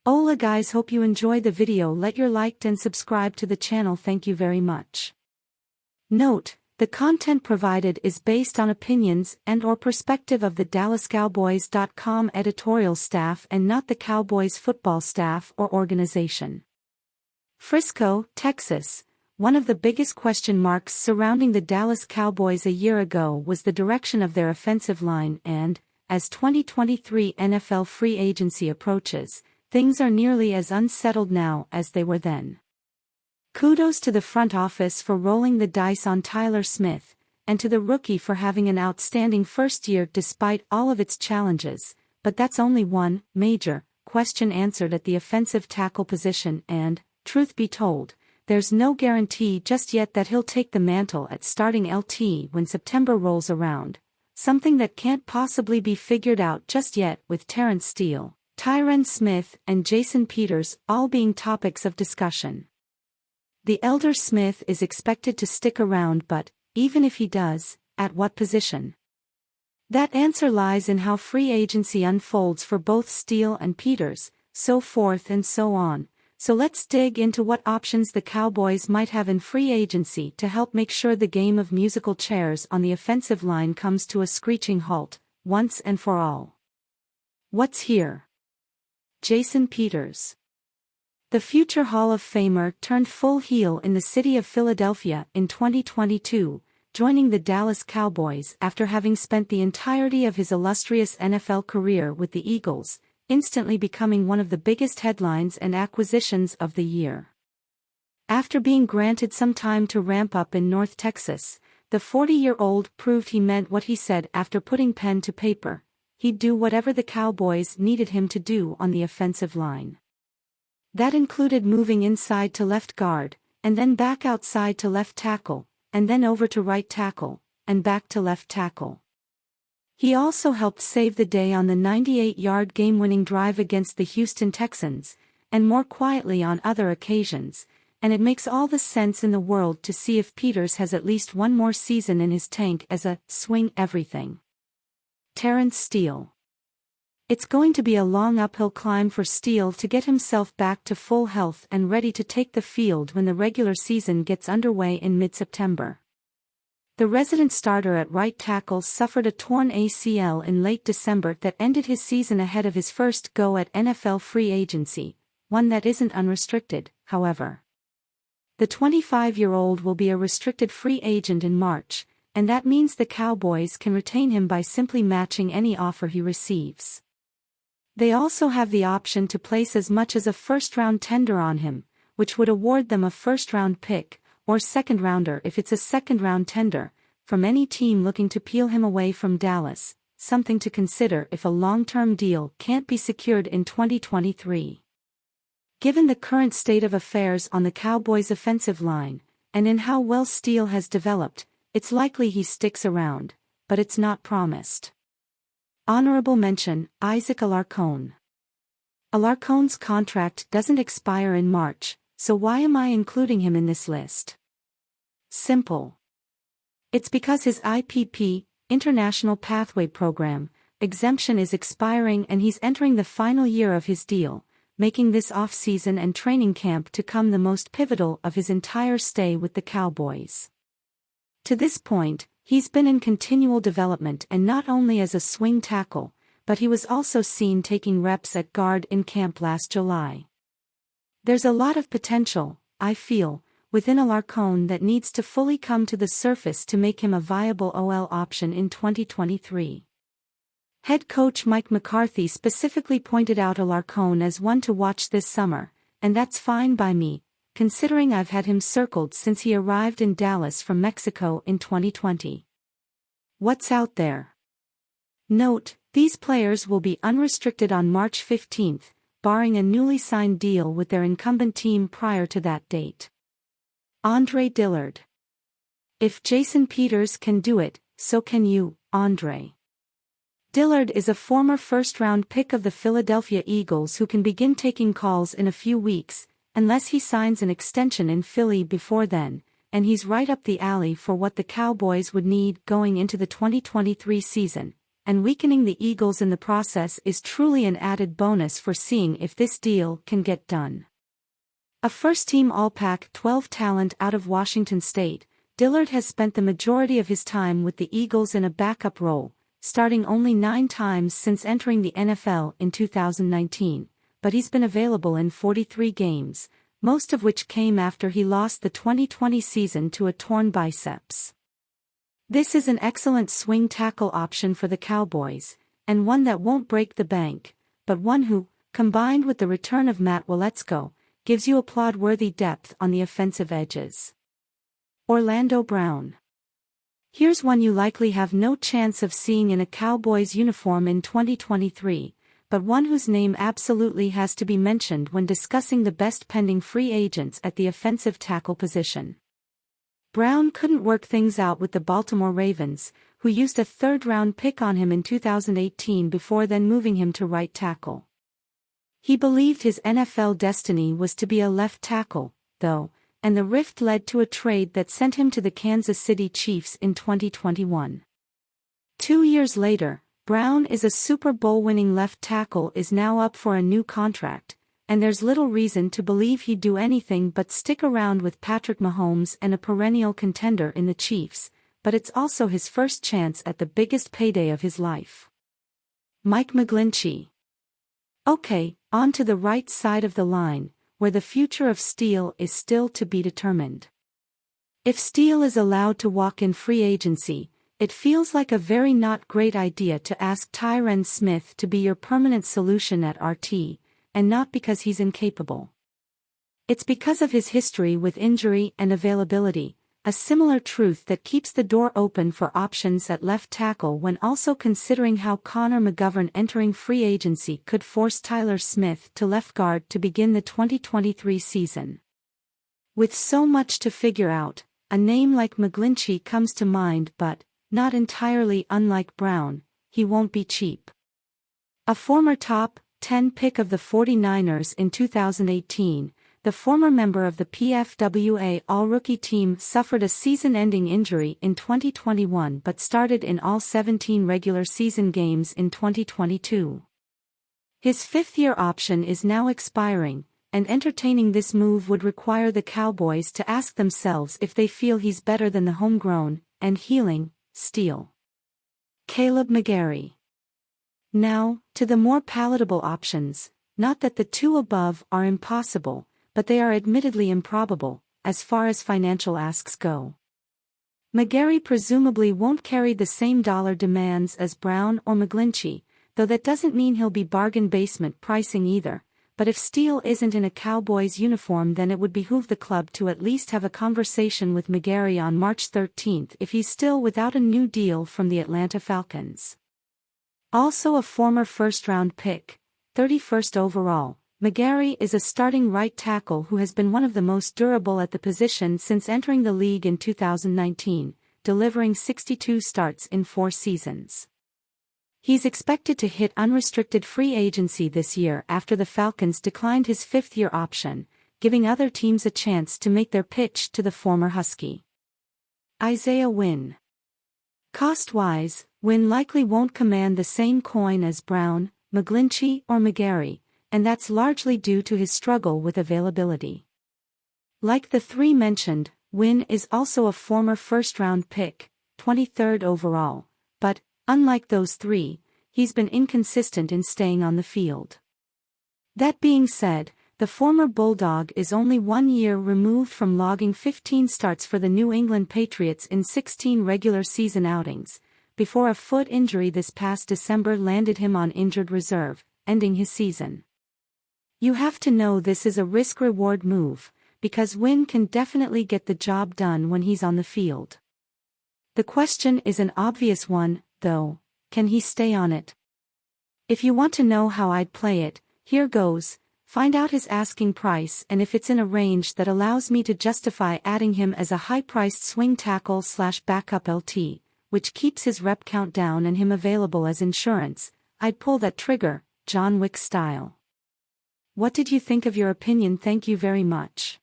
Hola guys, hope you enjoy the video. Let your like and subscribe to the channel. Thank you very much. Note, the content provided is based on opinions and/or perspective of the DallasCowboys.com editorial staff and not the Cowboys football staff or organization. Frisco, Texas. One of the biggest question marks surrounding the Dallas Cowboys a year ago was the direction of their offensive line and, as 2023 NFL free agency approaches, things are nearly as unsettled now as they were then. Kudos to the front office for rolling the dice on Tyler Smith, and to the rookie for having an outstanding first year despite all of its challenges, but that's only one major question answered at the offensive tackle position and, truth be told, there's no guarantee just yet that he'll take the mantle at starting LT when September rolls around, something that can't possibly be figured out just yet with Terrence Steele, Tyron Smith and Jason Peters all being topics of discussion. The elder Smith is expected to stick around, but, even if he does, at what position? That answer lies in how free agency unfolds for both Steele and Peters, so forth and so on. So let's dig into what options the Cowboys might have in free agency to help make sure the game of musical chairs on the offensive line comes to a screeching halt, once and for all. What's here? Jason Peters. The future Hall of Famer turned full heel in the city of Philadelphia in 2022, joining the Dallas Cowboys after having spent the entirety of his illustrious NFL career with the Eagles, instantly becoming one of the biggest headlines and acquisitions of the year. After being granted some time to ramp up in North Texas, the 40-year-old proved he meant what he said after putting pen to paper. He'd do whatever the Cowboys needed him to do on the offensive line. That included moving inside to left guard, and then back outside to left tackle, and then over to right tackle, and back to left tackle. He also helped save the day on the 98-yard game-winning drive against the Houston Texans, and more quietly on other occasions, and it makes all the sense in the world to see if Peters has at least one more season in his tank as a swing everything. Terrence Steele. It's going to be a long uphill climb for Steele to get himself back to full health and ready to take the field when the regular season gets underway in mid-September. The resident starter at right tackle suffered a torn ACL in late December that ended his season ahead of his first go at NFL free agency, one that isn't unrestricted, however. The 25-year-old will be a restricted free agent in March, and that means the Cowboys can retain him by simply matching any offer he receives. They also have the option to place as much as a first-round tender on him, which would award them a first-round pick, or second-rounder if it's a second-round tender, from any team looking to peel him away from Dallas, something to consider if a long-term deal can't be secured in 2023. Given the current state of affairs on the Cowboys' offensive line, and in how well Steele has developed, it's likely he sticks around, but it's not promised. Honorable mention, Isaac Alarcón. Alarcón's contract doesn't expire in March, so why am I including him in this list? Simple. It's because his IPP, International Pathway Program, exemption is expiring and he's entering the final year of his deal, making this off-season and training camp to come the most pivotal of his entire stay with the Cowboys. To this point, he's been in continual development and not only as a swing tackle, but he was also seen taking reps at guard in camp last July. There's a lot of potential, I feel, within Alarcón that needs to fully come to the surface to make him a viable OL option in 2023. Head coach Mike McCarthy specifically pointed out Alarcón as one to watch this summer, and that's fine by me, considering I've had him circled since he arrived in Dallas from Mexico in 2020. What's out there? Note, these players will be unrestricted on March 15th, barring a newly signed deal with their incumbent team prior to that date. Andre Dillard. If Jason Peters can do it, so can you, Andre. Dillard is a former first-round pick of the Philadelphia Eagles who can begin taking calls in a few weeks, unless he signs an extension in Philly before then, and he's right up the alley for what the Cowboys would need going into the 2023 season, and weakening the Eagles in the process is truly an added bonus for seeing if this deal can get done. A first-team All-Pac-12 talent out of Washington State, Dillard has spent the majority of his time with the Eagles in a backup role, starting only 9 times since entering the NFL in 2019, but he's been available in 43 games, most of which came after he lost the 2020 season to a torn biceps. This is an excellent swing tackle option for the Cowboys, and one that won't break the bank, but one who, combined with the return of Matt Waletzko, gives you applaud-worthy depth on the offensive edges. Orlando Brown. Here's one you likely have no chance of seeing in a Cowboys uniform in 2023, but one whose name absolutely has to be mentioned when discussing the best pending free agents at the offensive tackle position. Brown couldn't work things out with the Baltimore Ravens, who used a third-round pick on him in 2018 before then moving him to right tackle. He believed his NFL destiny was to be a left tackle, though, and the rift led to a trade that sent him to the Kansas City Chiefs in 2021. 2 years later, Brown is a Super Bowl-winning left tackle is now up for a new contract, and there's little reason to believe he'd do anything but stick around with Patrick Mahomes and a perennial contender in the Chiefs, but it's also his first chance at the biggest payday of his life. Mike McGlinchey. Okay, on to the right side of the line, where the future of Steele is still to be determined. If Steele is allowed to walk in free agency, it feels like a very not great idea to ask Tyron Smith to be your permanent solution at RT, and not because he's incapable. It's because of his history with injury and availability, a similar truth that keeps the door open for options at left tackle when also considering how Connor McGovern entering free agency could force Tyler Smith to left guard to begin the 2023 season. With so much to figure out, a name like McGlinchey comes to mind, but, not entirely unlike Brown, he won't be cheap. A former top 10 pick of the 49ers in 2018, the former member of the PFWA All-Rookie team suffered a season-ending injury in 2021 but started in all 17 regular season games in 2022. His fifth-year option is now expiring, and entertaining this move would require the Cowboys to ask themselves if they feel he's better than the homegrown and healing Steele. Caleb McGarry. Now, to the more palatable options, not that the two above are impossible, but they are admittedly improbable, as far as financial asks go. McGarry presumably won't carry the same dollar demands as Brown or McGlinchey, though that doesn't mean he'll be bargain basement pricing either, but if Steele isn't in a Cowboys uniform then it would behoove the club to at least have a conversation with McGarry on March 13 if he's still without a new deal from the Atlanta Falcons. Also a former first-round pick, 31st overall, McGarry is a starting right tackle who has been one of the most durable at the position since entering the league in 2019, delivering 62 starts in 4 seasons. He's expected to hit unrestricted free agency this year after the Falcons declined his 5th-year option, giving other teams a chance to make their pitch to the former Husky. Isaiah Wynn. Cost-wise, Wynn likely won't command the same coin as Brown, McGlinchey or McGarry, and that's largely due to his struggle with availability. Like the 3 mentioned, Wynn is also a former first-round pick, 23rd overall, but, unlike those 3, he's been inconsistent in staying on the field. That being said, the former Bulldog is only 1 year removed from logging 15 starts for the New England Patriots in 16 regular season outings, before a foot injury this past December landed him on injured reserve, ending his season. You have to know this is a risk-reward move, because Wynn can definitely get the job done when he's on the field. The question is an obvious one, though: can he stay on it? If you want to know how I'd play it, here goes: find out his asking price and if it's in a range that allows me to justify adding him as a high-priced swing tackle/backup LT, which keeps his rep count down and him available as insurance, I'd pull that trigger, John Wick style. What did you think of your opinion? Thank you very much.